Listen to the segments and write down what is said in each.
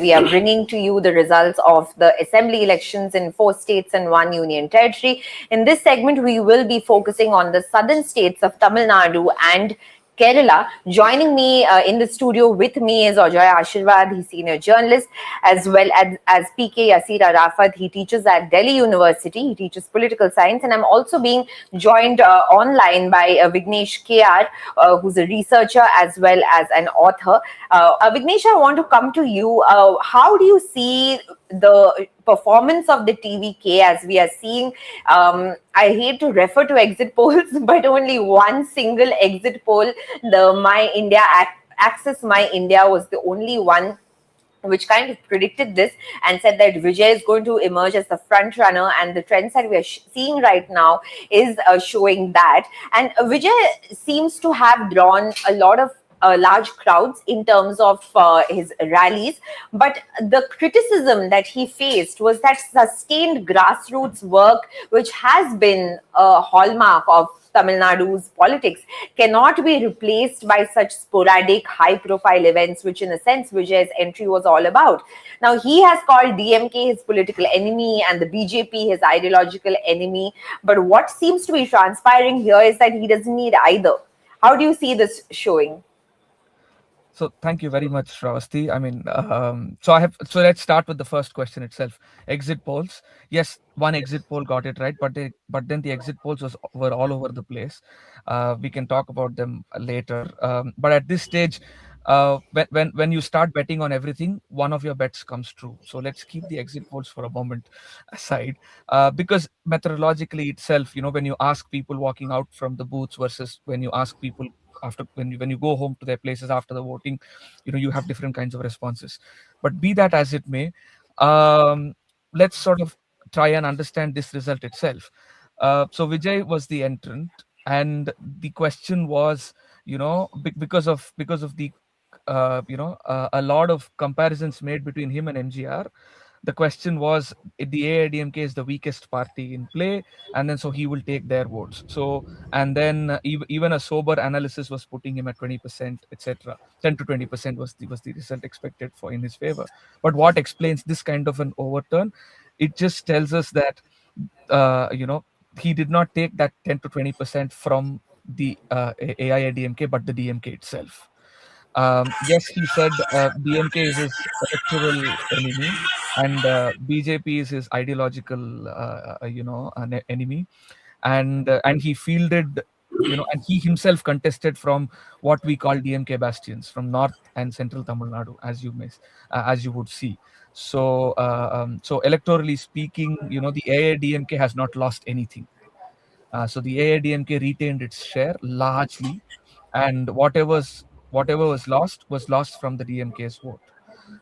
We are bringing to you the results of the assembly elections in 4 states and 1 union territory. In this segment, we will be focusing on the southern states of Tamil Nadu and Kerala. Joining me in the studio with me is Vijay Ashirwad, he's senior journalist, as well as PK Yasir Arafat. He teaches at Delhi University. He teaches political science, and I'm also being joined online by Vignesh KR, who's a researcher as well as an author. Vignesh, I want to come to you. How do you see the performance of the TVK as we are seeing? I hate to refer to exit polls, but only one single exit poll, the My India Access My India, was the only one which kind of predicted this and said that Vijay is going to emerge as the front runner, and the trends that we are seeing right now is showing that. And Vijay seems to have drawn a lot of large crowds in terms of his rallies, but the criticism that he faced was that sustained grassroots work, which has been a hallmark of Tamil Nadu's politics, cannot be replaced by such sporadic, high-profile events, which in a sense Vijay's entry was all about. Now, he has called DMK his political enemy and the BJP his ideological enemy, but what seems to be transpiring here is that he doesn't need either. How do you see this showing? So thank you very much, Ravasti. I mean, so let's start with the first question itself. Exit polls. Yes, one exit poll got it right, but then the exit polls were all over the place. We can talk about them later. But at this stage, when you start betting on everything, one of your bets comes true. So let's keep the exit polls for a moment aside, because methodologically itself, when you ask people walking out from the booths versus when you ask people after when you go home to their places after the voting, you have different kinds of responses. But be that as it may, let's sort of try and understand this result itself. So Vijay was the entrant, and the question was, because of the a lot of comparisons made between him and MGR. The question was, the AIADMK is the weakest party in play, and then so he will take their votes. So, and then even a sober analysis was putting him at 20%, etc. 10 to 20% was the result expected for in his favor. But what explains this kind of an overturn? It just tells us that he did not take that 10 to 20% from the AIADMK, but the DMK itself. Yes, he said DMK is his electoral enemy, and BJP is his ideological, enemy, and he fielded, and he himself contested from what we call DMK bastions from North and Central Tamil Nadu, as you would see. So, so electorally speaking, the AIADMK has not lost anything. So the AIADMK retained its share largely, and whatever was lost from the DMK's vote.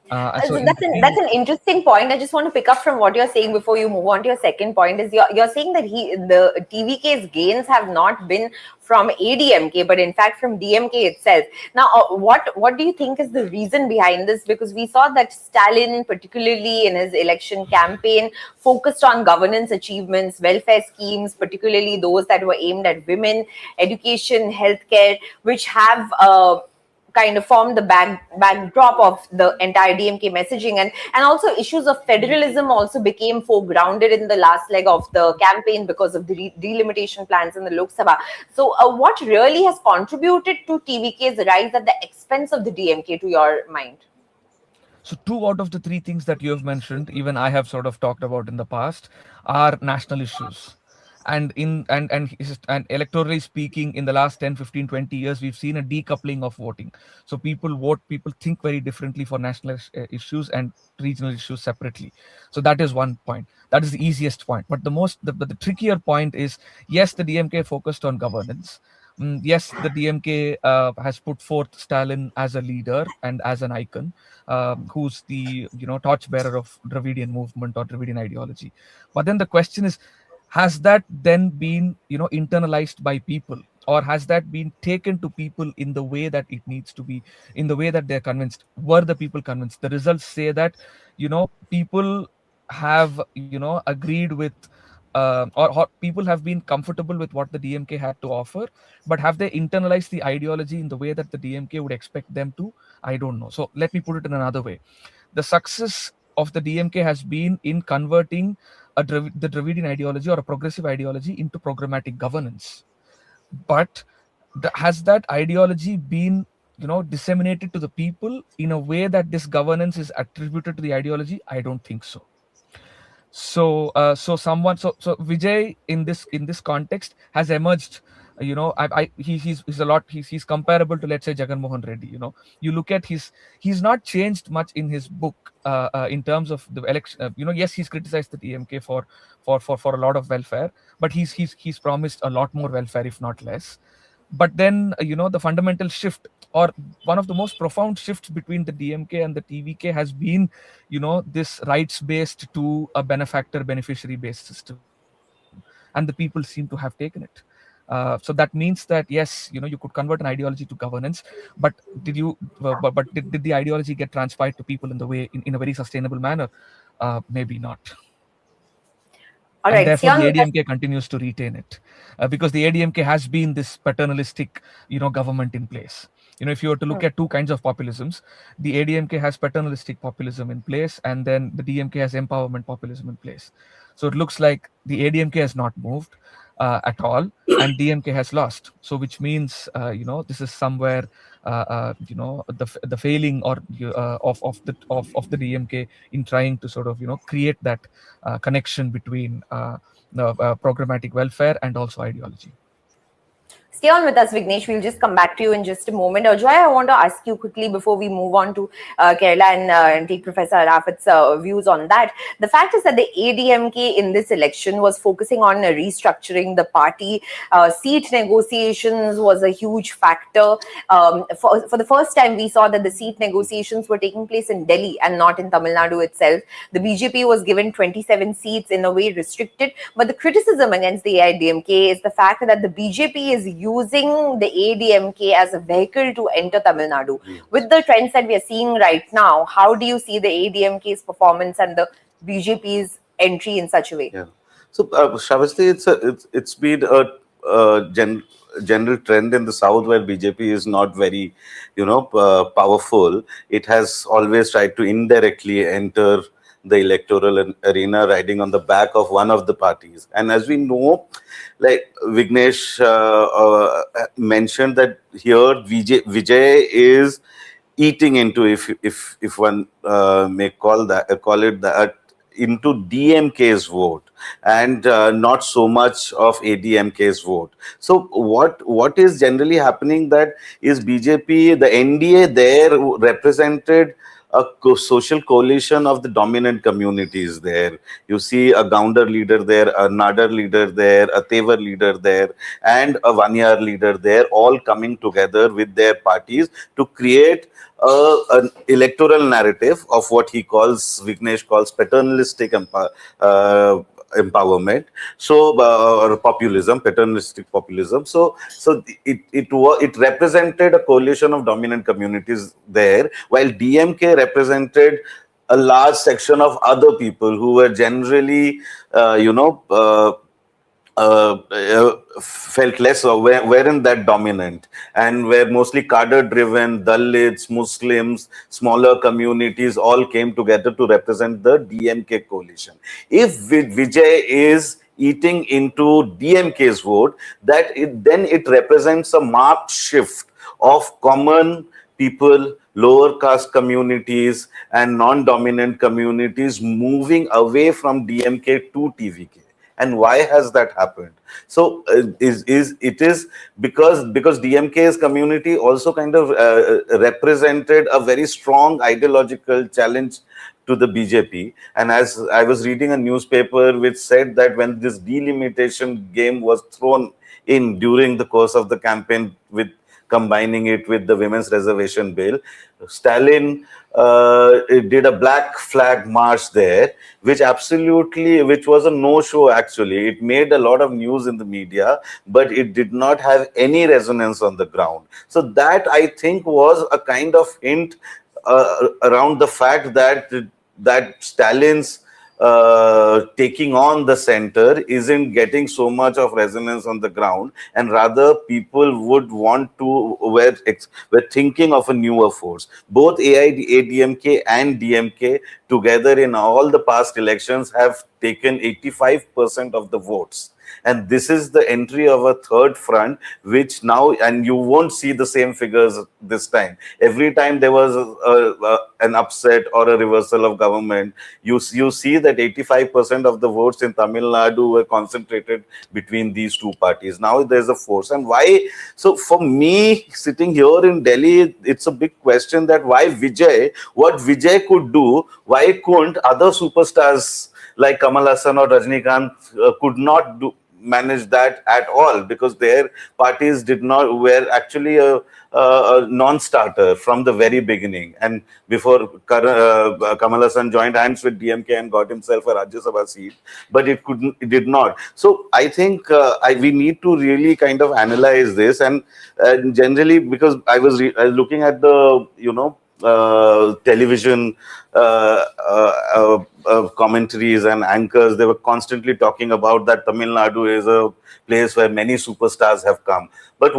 So that's an interesting point. I just want to pick up from what you're saying before you move on to your second point. Is you're saying that the TVK's gains have not been from ADMK, but in fact from DMK itself. Now, what do you think is the reason behind this? Because we saw that Stalin, particularly in his election campaign, focused on governance achievements, welfare schemes, particularly those that were aimed at women, education, healthcare, which have kind of formed the backdrop of the entire DMK messaging, and also issues of federalism also became foregrounded in the last leg of the campaign because of the delimitation plans in the Lok Sabha. So what really has contributed to TVK's rise at the expense of the DMK, to your mind? So 2 out of the 3 things that you have mentioned, even I have sort of talked about in the past, are national issues. And electorally speaking, in the last 10, 15, 20 years, we've seen a decoupling of voting. So people think very differently for national issues and regional issues separately. So that is one point. That is the easiest point. But the trickier point is, yes, the DMK focused on governance. Yes, the DMK has put forth Stalin as a leader and as an icon, who's the torchbearer of Dravidian movement or Dravidian ideology. But then the question is, has that then been internalized by people, or has that been taken to people in the way that it needs to be, in the way that they're convinced? Were the people convinced? The results say that people have agreed with or people have been comfortable with what the DMK had to offer, but have they internalized the ideology in the way that the DMK would expect them to? I don't know. So let me put it in another way. the success of the DMK has been in converting the Dravidian ideology or a progressive ideology into programmatic governance. But has that ideology been, disseminated to the people in a way that this governance is attributed to the ideology? I don't think so. So Vijay in this context has emerged. He's a lot. He's comparable to, let's say, Jagan Mohan Reddy. You look at he's not changed much in his book in terms of the election. Yes, he's criticized the TMK for a lot of welfare, but he's promised a lot more welfare, if not less. But then, the fundamental shift, or one of the most profound shifts between the DMK and the TVK, has been, this rights based to a benefactor beneficiary based system, and the people seem to have taken it. So that means that, yes, you could convert an ideology to governance, but did the ideology get transpired to people in a very sustainable manner? Maybe not. All And right, therefore the Sion, ADMK continues to retain it, because the ADMK has been this paternalistic, government in place. If you were to look at two kinds of populisms, the ADMK has paternalistic populism in place, and then the DMK has empowerment populism in place. So it looks like the ADMK has not moved at all, and DMK has lost. So which means, this is somewhere, the failing or of the DMK in trying to sort of create that connection between programmatic welfare and also ideology. stay on with us, Vignesh. We'll just come back to you in just a moment. Joy, I want to ask you quickly before we move on to Kerala and take Professor Arafat's views on that. The fact is that the ADMK in this election was focusing on restructuring the party. Seat negotiations was a huge factor. For the first time, we saw that the seat negotiations were taking place in Delhi and not in Tamil Nadu itself. The BJP was given 27 seats, in a way restricted. But the criticism against the AIADMK is the fact that the BJP is using the ADMK as a vehicle to enter Tamil Nadu. Yes. With the trends that we are seeing right now, how do you see the ADMK's performance and the BJP's entry in such a way? Yeah. So, Shravasti, it's been a general trend in the south where BJP is not very, powerful. It has always tried to indirectly enter the electoral arena, riding on the back of one of the parties. And as we know, like Vignesh mentioned, that here Vijay is eating into, if one may call it that, into DMK's vote, and not so much of ADMK's vote. So what is generally happening, that is BJP, the NDA there represented a social coalition of the dominant communities there. You see a Gounder leader there, a Nadar leader there, a Tevar leader there, and a Vanyar leader there, all coming together with their parties to create an electoral narrative of what Vignesh calls paternalistic empowerment, or populism, paternalistic populism. So it represented a coalition of dominant communities there, while DMK represented a large section of other people who were generally, felt less, or weren't that dominant, and were mostly cadre driven. Dalits, Muslims, smaller communities all came together to represent the DMK coalition. If Vijay is eating into DMK's vote, then it represents a marked shift of common people, lower caste communities and non-dominant communities moving away from DMK to TVK. And why has that happened? So it is because DMK's community also kind of represented a very strong ideological challenge to the BJP. And as I was reading a newspaper which said that when this delimitation game was thrown in during the course of the campaign, with combining it with the women's reservation bill, Stalin did a black flag march there, which was a no-show actually. It made a lot of news in the media, but it did not have any resonance on the ground. So that, I think, was a kind of hint around the fact that Stalin's taking on the center isn't getting so much of resonance on the ground, and rather people would want to were thinking of a newer force. Both AIADMK and DMK together in all the past elections have taken 85% of the votes. And this is the entry of a third front, which now, and you won't see the same figures this time. Every time there was an upset or a reversal of government, you see that 85% of the votes in Tamil Nadu were concentrated between these two parties. Now there's a force. And why? So for me, sitting here in Delhi, it's a big question that why Vijay, what Vijay could do, why couldn't other superstars like Kamal Hassan or Rajnikant could not manage that at all, because their parties were actually a non-starter from the very beginning. And before Kamal Hassan joined hands with DMK and got himself a Rajya Sabha seat, but it did not. So I think we need to really kind of analyze this, and generally, because I was looking at the television commentaries and anchors, they were constantly talking about that Tamil Nadu is a place where many superstars have come. But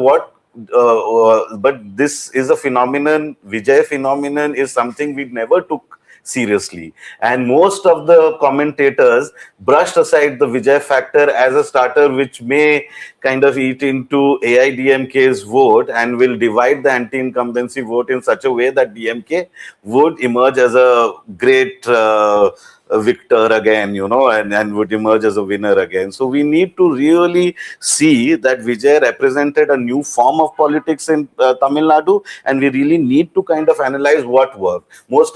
but this is a phenomenon. Vijay phenomenon is something we never took seriously, and most of the commentators brushed aside the Vijay factor as a starter, which may kind of eat into AIDMK's vote and will divide the anti-incumbency vote in such a way that DMK would emerge as a great victor again, and would emerge as a winner again. So we need to really see that Vijay represented a new form of politics in Tamil Nadu, and we really need to kind of analyze what worked. Most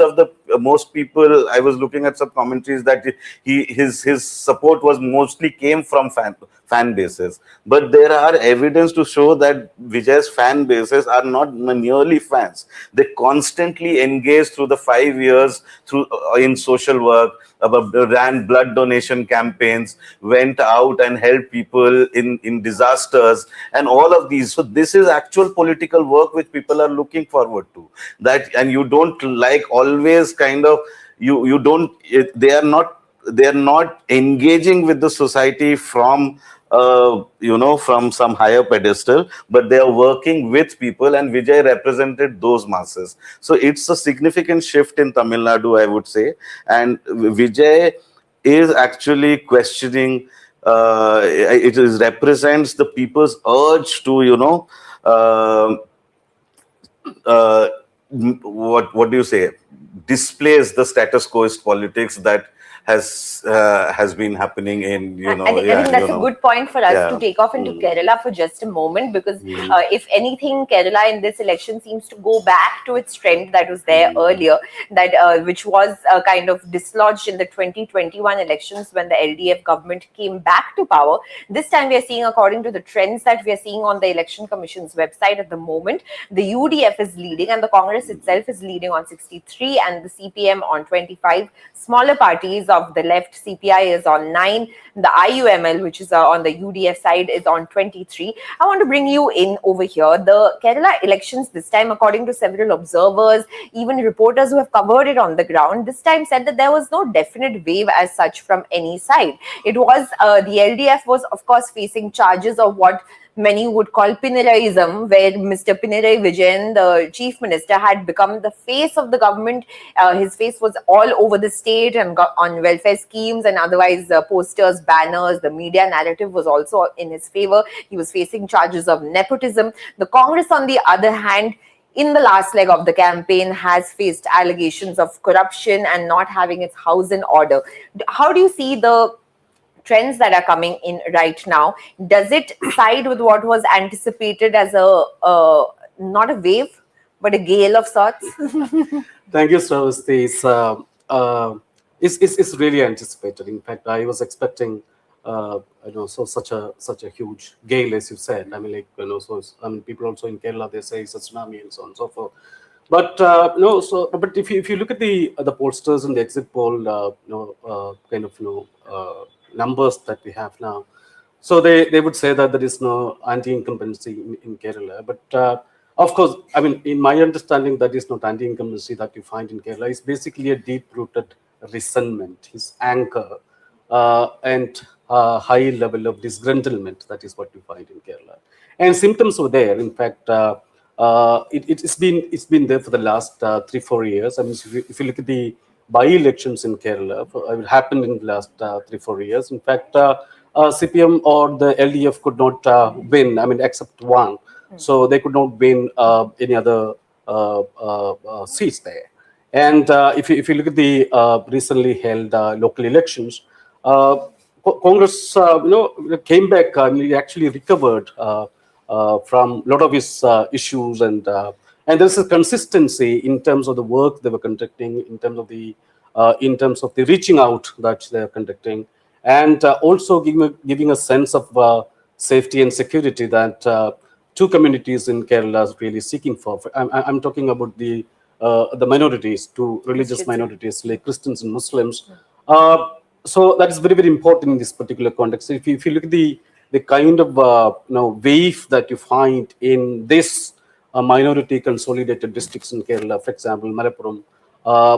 people, I was looking at some commentaries that his support was mostly came from fan bases, but there are evidence to show that Vijay's fan bases are not merely fans. They constantly engage through the 5 years in social work, ran blood donation campaigns, went out and helped people in disasters, and all of these. So this is actual political work which people are looking forward to. That, and you don't like always kind of you don't. They are not engaging with the society from from some higher pedestal, but they are working with people, and Vijay represented those masses. So it's a significant shift in Tamil Nadu, I would say. And Vijay is actually questioning, represents the people's urge to, what do you say, displace the status quoist politics that has been happening in I think that's a good point for us to take off into Kerala for just a moment, because if anything, Kerala in this election seems to go back to its trend that was there earlier, that which was kind of dislodged in the 2021 elections when the LDF government came back to power. This time we are seeing, according to the trends that we are seeing on the Election Commission's website at the moment, the UDF is leading and the Congress itself is leading on 63 and the CPM on 25. Smaller parties of the left, CPI is on 9. The IUML, which is on the UDF side, is on 23. I want to bring you in over here. The Kerala elections this time, according to several observers, even reporters who have covered it on the ground, this time said that there was no definite wave as such from any side. It was, the LDF was, of course, facing charges of what many would call Pinaraism, where Mr. Pinarayi Vijayan, the chief minister, had become the face of the government. His face was all over the state and got on welfare schemes and otherwise posters, banners. The media narrative was also in his favor. He was facing charges of nepotism. The Congress, on the other hand, in the last leg of the campaign, has faced allegations of corruption and not having its house in order. How do you see the trends that are coming in right now? Does it side with what was anticipated as not a wave, but a gale of sorts? Thank you, Sravasti. It's really anticipated. In fact, I was expecting, such a huge gale, as you said. I mean, people also in Kerala, they say it's a tsunami and so on and so forth. But but if you look at the pollsters and the exit poll, numbers that we have now, so they would say that there is no anti-incumbency in Kerala. But of course, I mean, in my understanding, that is not anti-incumbency that you find in Kerala. It's basically a deep-rooted resentment, his anger, and high level of disgruntlement. That is what you find in Kerala. And symptoms were there. In fact, it's been there for the last 3-4 years. I mean, if you look at the by-elections in Kerala, it happened in the last 3-4 years. In fact, CPM or the LDF could not win. I mean, except one. So they could not win any other seats there. And if you look at the recently held local elections, Congress came back and it actually recovered from a lot of his issues, and there's a consistency in terms of the work they were conducting, in terms of the reaching out that they're conducting, and also giving a sense of safety and security that two communities in Kerala are really seeking for. I'm talking about the minorities, two religious minorities like Christians and Muslims. So that is very, very important in this particular context. If you look at the kind of wave that you find in this minority consolidated districts in Kerala, for example, Malappuram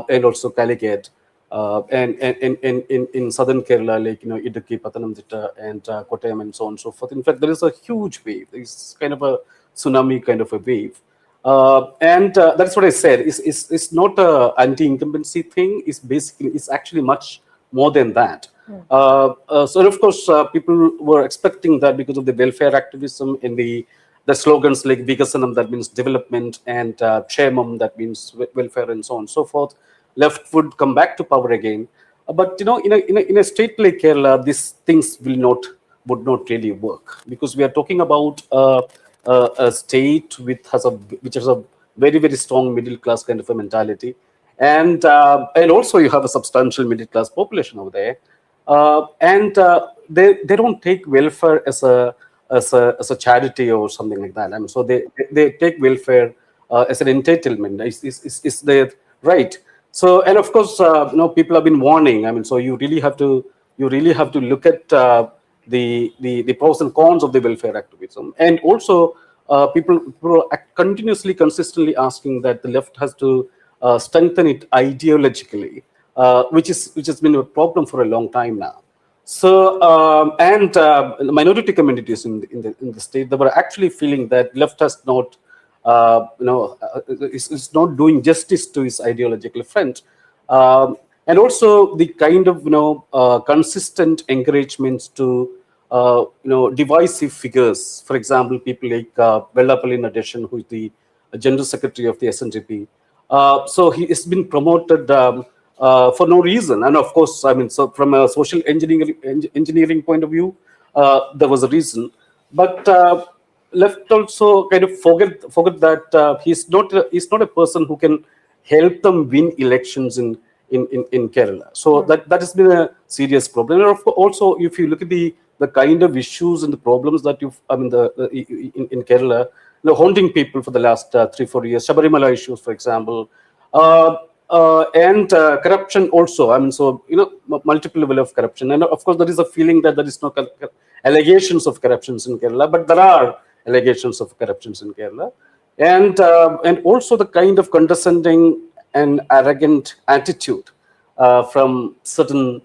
and also Calicut, and in southern Kerala, like Idukki, Pathanamthitta, and Kottayam, and so on and so forth. In fact, there is a huge wave. It's kind of a tsunami kind of a wave. And that's what I said. It's not an anti-incumbency thing. It's actually much more than that. So of course, people were expecting that because of the welfare activism in the slogans like Vikasanam, that means development, and Kshemam, that means welfare, and so on and so forth. Left would come back to power again. But in a state like Kerala, these things would not really work, because we are talking about a state which has a very, very strong middle class kind of a mentality, and also you have a substantial middle class population over there, and they don't take welfare as a charity or something like that. I mean, so they take welfare as an entitlement. It's their right. So, and of course, people have been warning. I mean, so you really have to look at the pros and cons of the welfare activism, and also people are continuously, consistently asking that the left has to strengthen it ideologically, which has been a problem for a long time now. So, and minority communities in the state, they were actually feeling that left has not. Is not doing justice to his ideological front, and also the kind of consistent encouragements to divisive figures. For example, people like Vellapalli Nadeshan, who is the General Secretary of the SNDP. So he has been promoted for no reason, and of course, I mean, so from a social engineering point of view, there was a reason, but. Left also kind of forget that he's not a person who can help them win elections in Kerala. So that has been a serious problem. And also, if you look at the kind of issues and the problems that in Kerala, haunting people for the last 3-4 years, Sabarimala issues, for example, and corruption also. I mean, so multiple level of corruption, and of course there is a feeling that there is no allegations of corruptions in Kerala, but there are allegations of corruptions in Kerala, and also the kind of condescending and arrogant attitude from certain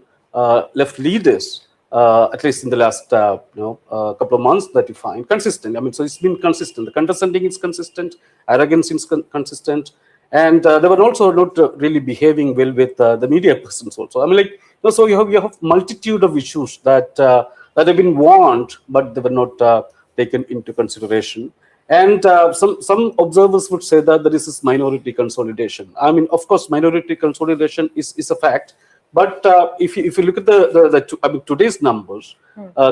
left leaders, at least in the last couple of months, that you find consistent. I mean, so it's been consistent. The condescending is consistent, arrogance is consistent, and they were also not really behaving well with the media persons also. I mean, like, so you have multitude of issues that have been warned, but they were not taken into consideration. And some observers would say that there is this minority consolidation. I mean, of course, minority consolidation is a fact. But if you look at today's numbers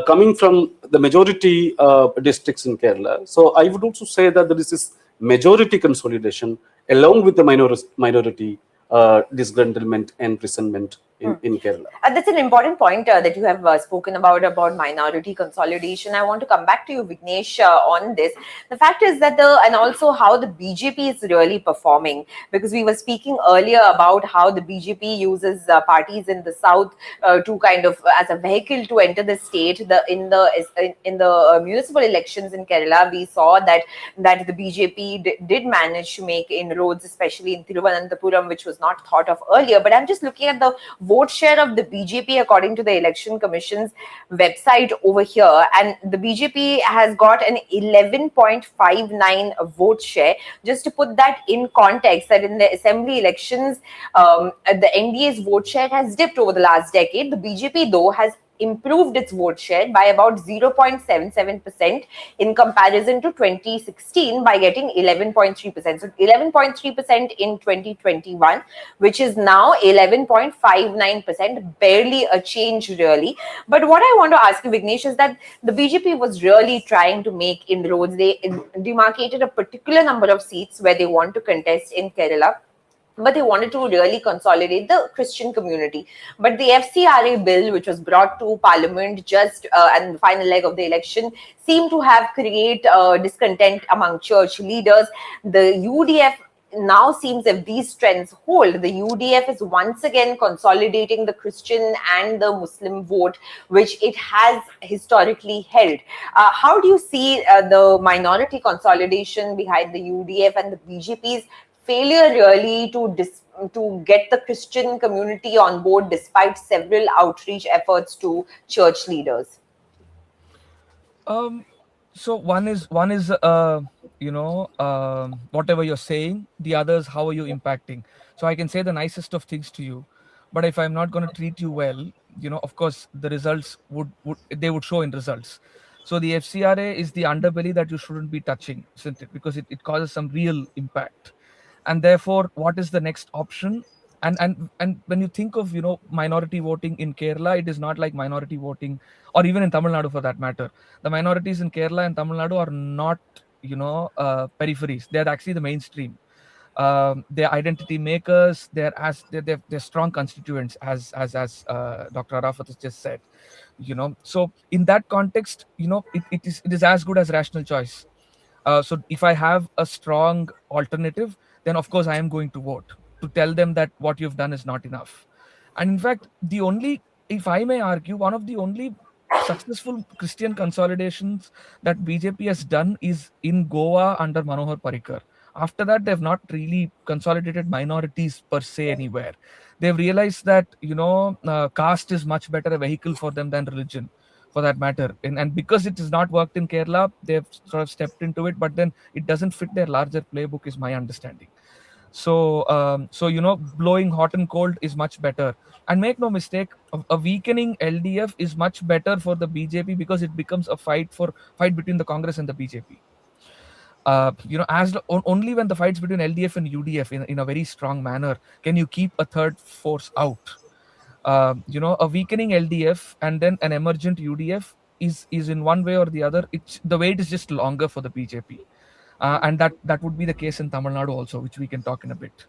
coming from the majority districts in Kerala, so I would also say that there is this majority consolidation along with the minority disgruntlement and resentment in Kerala. That's an important point that you have spoken about minority consolidation. I want to come back to you, Vignesh, on this. The fact is that and also how the BJP is really performing, because we were speaking earlier about how the BJP uses parties in the south to kind of as a vehicle to enter the state. In the municipal elections in Kerala, we saw that the BJP did manage to make inroads, especially in Thiruvananthapuram, which was not thought of earlier. But I'm just looking at the vote share of the BJP according to the Election Commission's website over here, and the BJP has got an 11.59 vote share. Just to put that in context, that in the assembly elections, the NDA's vote share has dipped over the last decade. The BJP, though, has improved its vote share by about 0.77% in comparison to 2016 by getting 11.3%. So 11.3% in 2021, which is now 11.59%, barely a change really. But what I want to ask you, Vignesh, is that the BJP was really trying to make inroads. They demarcated a particular number of seats where they want to contest in Kerala, but they wanted to really consolidate the Christian community. But the FCRA bill, which was brought to Parliament just and the final leg of the election, seemed to have created discontent among church leaders. The UDF now seems, if these trends hold, the UDF is once again consolidating the Christian and the Muslim vote, which it has historically held. How do you see the minority consolidation behind the UDF and the BJP's failure really to get the Christian community on board despite several outreach efforts to church leaders? So one is whatever you're saying. The others, how are you impacting? So I can say the nicest of things to you, but if I'm not going to treat you well, of course the results would show in results. So the FCRA is the underbelly that you shouldn't be touching, isn't it? Because it causes some real impact. And therefore, what is the next option? And when you think of minority voting in Kerala, it is not like minority voting, or even in Tamil Nadu for that matter. The minorities in Kerala and Tamil Nadu are not peripheries. They're actually the mainstream. They're identity makers. They're strong constituents, as Dr. Arafat has just said. So in that context, it is as good as rational choice. So if I have a strong alternative, then of course I am going to vote to tell them that what you've done is not enough. And in fact, if I may argue, one of the only successful Christian consolidations that BJP has done is in Goa under Manohar Parrikar. After that, they've not really consolidated minorities per se anywhere. They've realized that caste is much better a vehicle for them than religion, for that matter. And because it has not worked in Kerala, they've sort of stepped into it, but then it doesn't fit their larger playbook, is my understanding. So blowing hot and cold is much better. And make no mistake, a weakening LDF is much better for the BJP because it becomes a fight between the Congress and the BJP. Only when the fights between LDF and UDF in a very strong manner can you keep a third force out. A weakening LDF and then an emergent UDF is in one way or the other. The wait is just longer for the BJP, and that would be the case in Tamil Nadu also, which we can talk in a bit.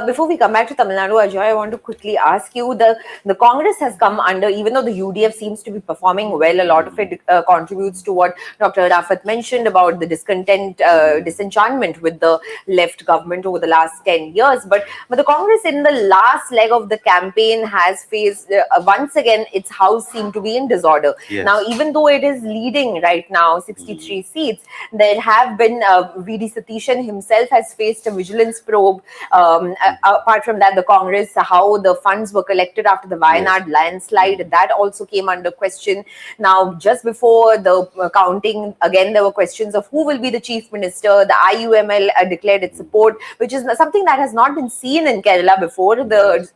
Before we come back to Tamil Nadu, Ajay, I want to quickly ask you, the Congress has come under, even though the UDF seems to be performing well, a lot of it contributes to what Dr. Rafat mentioned about the disenchantment with the left government over the last 10 years. But the Congress in the last leg of the campaign has faced, once again, its house seemed to be in disorder. Yes. Now, even though it is leading right now, 63 seats, there have been, V.D. Satishan himself has faced a vigilance probe. Apart from that, the Congress, how the funds were collected after the Wayanad landslide, that also came under question. Now, just before the counting, again, there were questions of who will be the chief minister. The IUML declared its support, which is something that has not been seen in Kerala before. The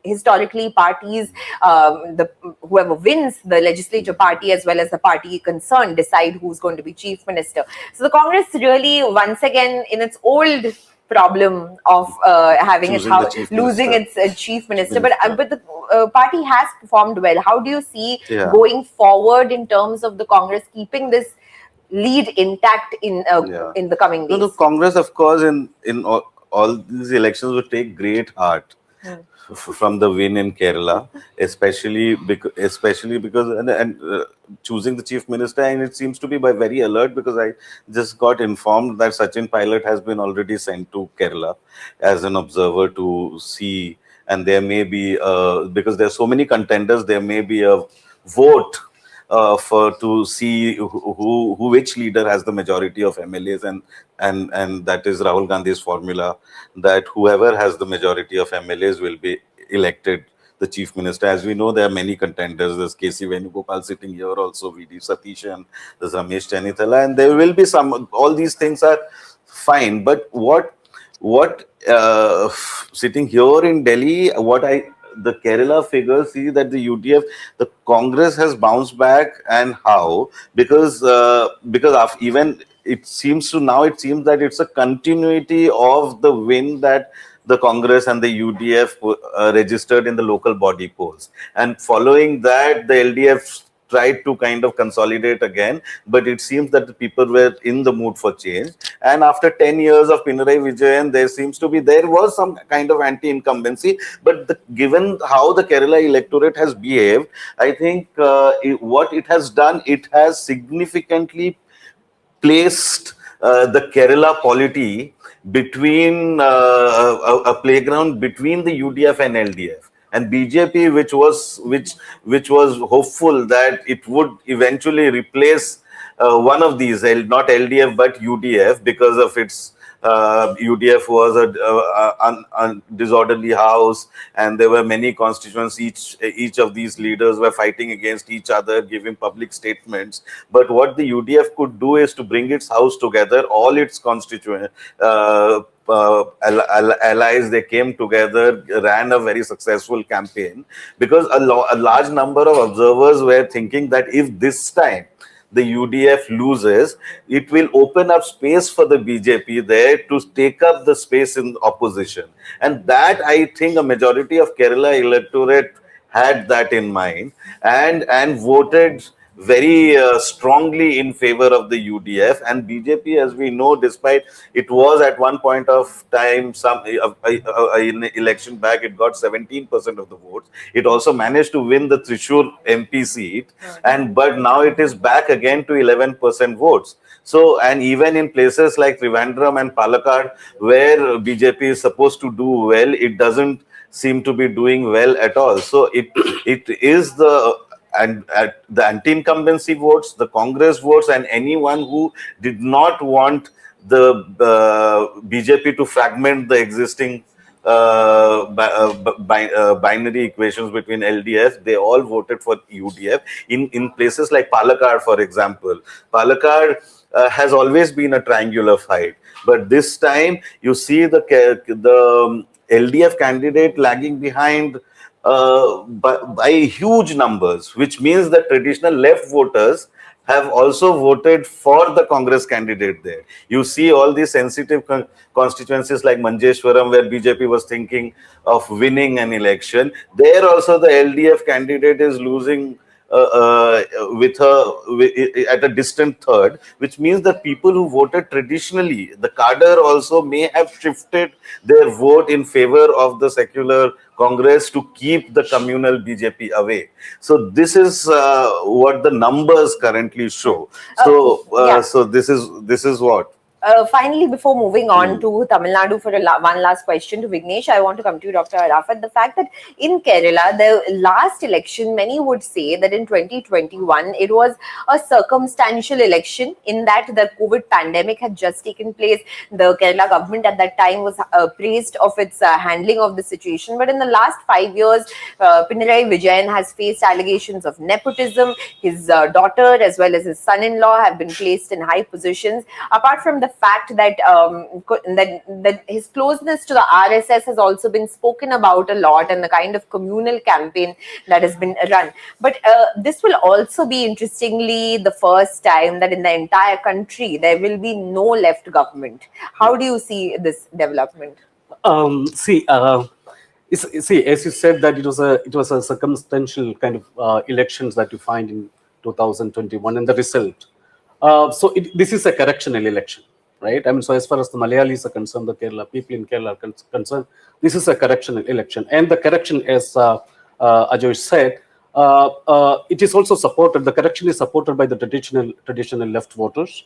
historically parties, whoever wins the legislature party as well as the party concerned decide who's going to be chief minister. So the Congress really, once again, in its old problem of having losing its chief minister, but the party has performed well. How do you see going forward in terms of the Congress keeping this lead intact in the coming days? The Congress, of course, in all these elections would take great heart from the win in Kerala, especially because and choosing the chief minister, and it seems to be by very alert, because I just got informed that Sachin Pilot has been already sent to Kerala as an observer to see, and there may be because there are so many contenders, there may be a vote for to see who which leader has the majority of MLAs, and that is Rahul Gandhi's formula, that whoever has the majority of MLAs will be elected the chief minister. As we know, there are many contenders. There's KC Venugopal sitting here also, VD Satishan, there's Ramesh Chanithala, and there will be some. All these things are fine, but what sitting here in Delhi, what I the Kerala figures see that the UDF, the Congress has bounced back, and how? Because of even it seems that it's a continuity of the win that the Congress and the UDF registered in the local body polls, and following that the LDF tried to kind of consolidate again, but it seems that the people were in the mood for change. And after 10 years of Pinarayi Vijayan, there was some kind of anti-incumbency, but given how the Kerala electorate has behaved, I think what it has done, it has significantly placed the Kerala polity between a playground between the UDF and LDF. And BJP, which was hopeful that it would eventually replace one of these, not LDF but UDF, because of its UDF was a disorderly house, and there were many constituents. Each of these leaders were fighting against each other, giving public statements. But what the UDF could do is to bring its house together, all its constituents. Allies, they came together, ran a very successful campaign, because a large number of observers were thinking that if this time the UDF loses, it will open up space for the BJP there to take up the space in opposition. And that, I think, a majority of Kerala electorate had that in mind, and voted very strongly in favor of the UDF. And BJP, as we know, despite it was at one point of time, in election back, it got 17% of the votes. It also managed to win the Trishur MP seat, but now it is back again to 11% votes. So, and even in places like Trivandrum and Palakkad, where BJP is supposed to do well, it doesn't seem to be doing well at all. So it is the anti-incumbency votes, the Congress votes, and anyone who did not want the BJP to fragment the existing binary equations between LDF, they all voted for UDF. In places like Palakkad, for example, Palakkad has always been a triangular fight, but this time you see the LDF candidate lagging behind by huge numbers, which means that traditional left voters have also voted for the Congress candidate there. You see all these sensitive constituencies like Manjeshwaram, where BJP was thinking of winning an election. There also the LDF candidate is losing at a distant third, which means that people who voted traditionally, the cadre also may have shifted their vote in favor of the secular Congress to keep the communal BJP away. So this is what the numbers currently show. So so this is what. Finally, before moving on to Tamil Nadu for one last question to Vignesh, I want to come to you, Dr. Arafat. The fact that in Kerala, the last election, many would say that in 2021, it was a circumstantial election in that the COVID pandemic had just taken place. The Kerala government at that time was praised of its handling of the situation. But in the last 5 years, Pinarayi Vijayan has faced allegations of nepotism. His daughter as well as his son-in-law have been placed in high positions. Apart from the fact that that his closeness to the RSS has also been spoken about a lot, and the kind of communal campaign that has been run. But this will also be, interestingly, the first time that in the entire country there will be no left government. How do you see this development? See, as you said, that it was a circumstantial kind of elections that you find in 2021, and the result. So this is a correctional election. right? I mean, so as far as the Malayalis are concerned, the Kerala people in Kerala are concerned, this is a correction election, and the correction, as Ajoy said, it is also supported. The correction is supported by the traditional left voters,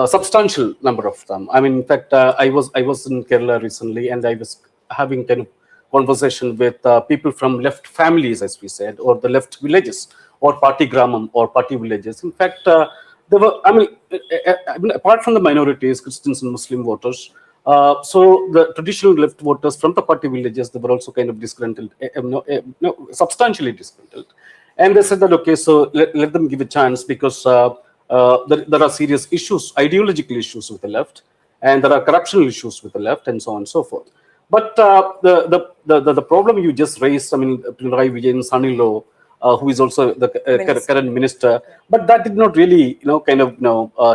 substantial number of them. I mean, in fact, I was in Kerala recently, and I was having kind of conversation with people from left families, as we said, or the left villages, or party gramam, or party villages. In fact, there were, I mean, apart from the minorities, Christians and Muslim voters, so the traditional left voters from the party villages, they were also kind of disgruntled, substantially disgruntled. And they said that, okay, so let them give a chance, because there are serious issues, ideological issues with the left, and there are corruptional issues with the left, and so on and so forth. But the problem you just raised, I mean, Pinarayi Vijayan's son-in-law, who is also the current minister, but that did not really,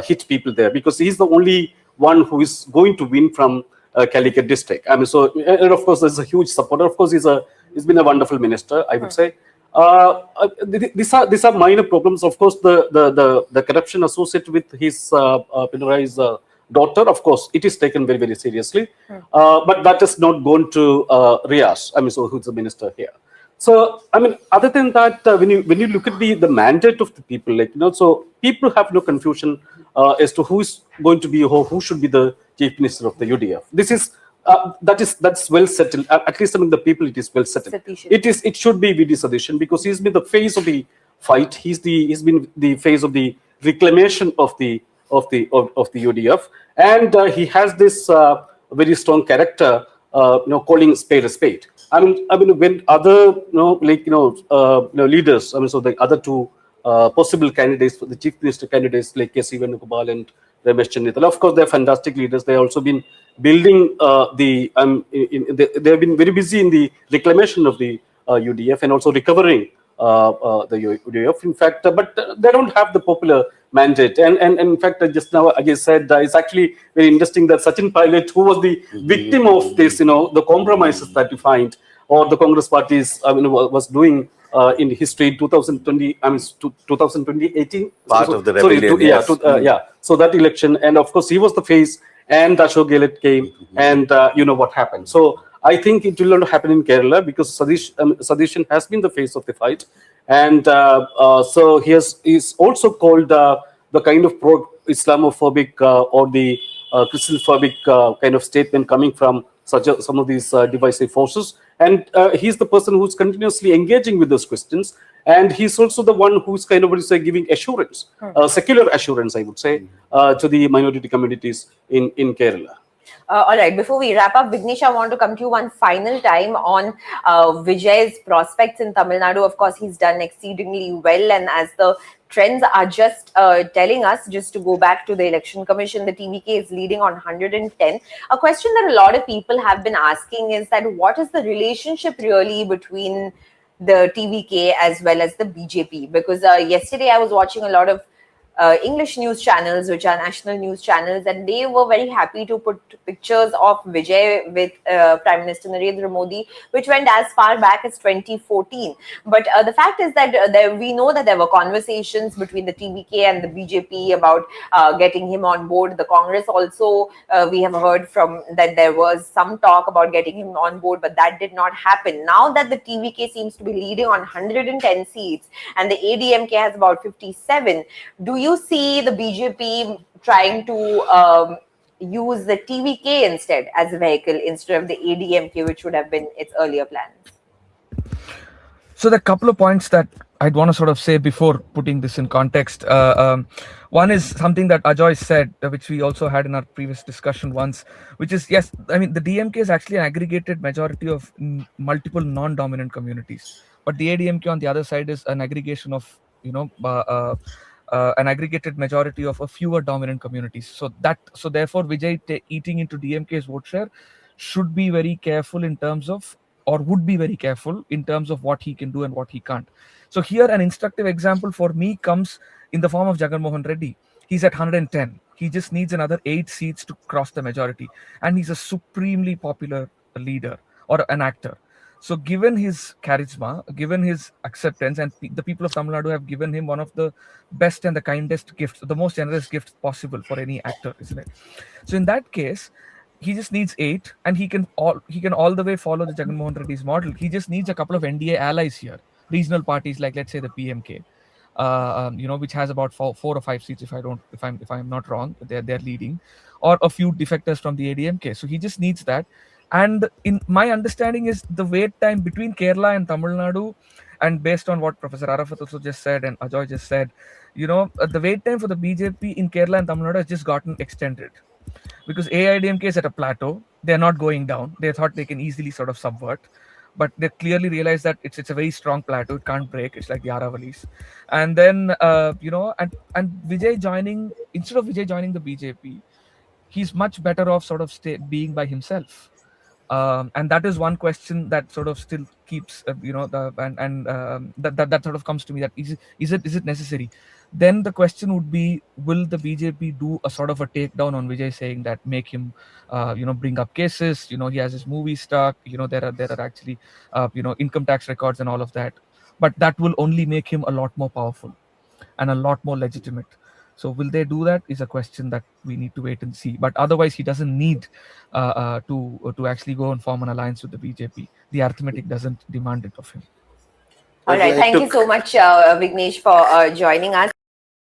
hit people there, because he's the only one who is going to win from Calicut district. I mean, so, and of course, there's a huge supporter. Of course, he's been a wonderful minister, I would say. These are minor problems. Of course, the corruption associated with his Pinarayi's daughter, of course, it is taken very, very seriously. But that is not gone to Riaz, I mean, so who's the minister here. So, I mean, other than that, when you look at the mandate of the people, so people have no confusion as to who is going to be, or who should be the chief minister of the UDF. This is that's well settled. At least among the people, it is well settled. It should be V.D. Satishan, because he's been the face of the fight. He's been the face of the reclamation of the UDF, and he has this very strong character, calling spade a spade. I mean, when other, leaders, I mean, so the other two possible candidates for the chief minister candidates, like K.C. Venugopal and Ramesh Chennithala, of course, they're fantastic leaders. They also been building they have been very busy in the reclamation of the UDF, and also recovering the UDF. In fact, but they don't have the popular mandate. And in fact, just now, as I said, it's actually very interesting that Sachin Pilot, who was the victim of this, the compromises that you find, or the Congress parties, was doing in history in 2020, 2018. Part of the rebellion, yes. So that election, and of course, he was the face, and Ashok Gehlot came, and what happened. So I think it will not happen in Kerala, because Satishan has been the face of the fight, and so he's also called the kind of pro-Islamophobic or the Christianophobic kind of statement coming from some of these divisive forces, and he's the person who's continuously engaging with those Christians, and he's also the one who's kind of giving assurance, secular assurance, I would say, to the minority communities in Kerala. All right, before we wrap up, Vignesh, I want to come to you one final time on Vijay's prospects in Tamil Nadu. Of course, he's done exceedingly well, and as the trends are just telling us, just to go back to the Election Commission, the TVK is leading on 110. A question that a lot of people have been asking is that what is the relationship really between the TVK as well as the BJP? Because yesterday I was watching a lot of English news channels, which are national news channels, and they were very happy to put pictures of Vijay with Prime Minister Narendra Modi, which went as far back as 2014. But the fact is that we know that there were conversations between the TVK and the BJP about getting him on board. The Congress also, we have heard from that there was some talk about getting him on board, but that did not happen. Now that the TVK seems to be leading on 110 seats and the ADMK has about 57, do you see the BJP trying to use the TVK instead as a vehicle instead of the ADMK, which would have been its earlier plans? So there are a couple of points that I'd want to sort of say before putting this in context. One is something that Ajoy said, which we also had in our previous discussion once, which is, yes, I mean, the DMK is actually an aggregated majority of multiple non-dominant communities. But the ADMK on the other side is an aggregation of, an aggregated majority of a fewer dominant communities. So therefore, Vijay eating into DMK's vote share should be very careful in terms of, or would be very careful in terms of what he can do and what he can't. So here, an instructive example for me comes in the form of Jagan Mohan Reddy. He's at 110. He just needs another 8 seats to cross the majority. And he's a supremely popular leader or an actor. So given his charisma, given his acceptance, and the people of Tamil Nadu have given him one of the best and the kindest gifts, the most generous gifts possible for any actor, isn't it? So in that case, he just needs 8, and he can all the way follow the Jagan Mohan Reddy's model. He just needs a couple of NDA allies here, regional parties like, let's say, the PMK, which has about four or five seats, if I'm not wrong. They're leading, or a few defectors from the ADMK. So he just needs that. And in my understanding is the wait time between Kerala and Tamil Nadu, and based on what Professor Arafat also just said and Ajoy just said, the wait time for the BJP in Kerala and Tamil Nadu has just gotten extended, because AIADMK is at a plateau. They're not going down. They thought they can easily sort of subvert, but they clearly realized that it's a very strong plateau. It can't break. It's like the Aravalis. And then and Vijay joining, instead of Vijay joining the BJP, he's much better off sort of being by himself. And that is one question that sort of still keeps that sort of comes to me, that is it necessary? Then the question would be, will the BJP do a sort of a takedown on Vijay, saying that make him bring up cases, he has his movie stuck, there are actually income tax records and all of that, but that will only make him a lot more powerful and a lot more legitimate. So will they do that is a question that we need to wait and see. But otherwise, he doesn't need to actually go and form an alliance with the BJP. The arithmetic doesn't demand it of him. All I'd right. like Thank to- you so much, Vignesh, for joining us.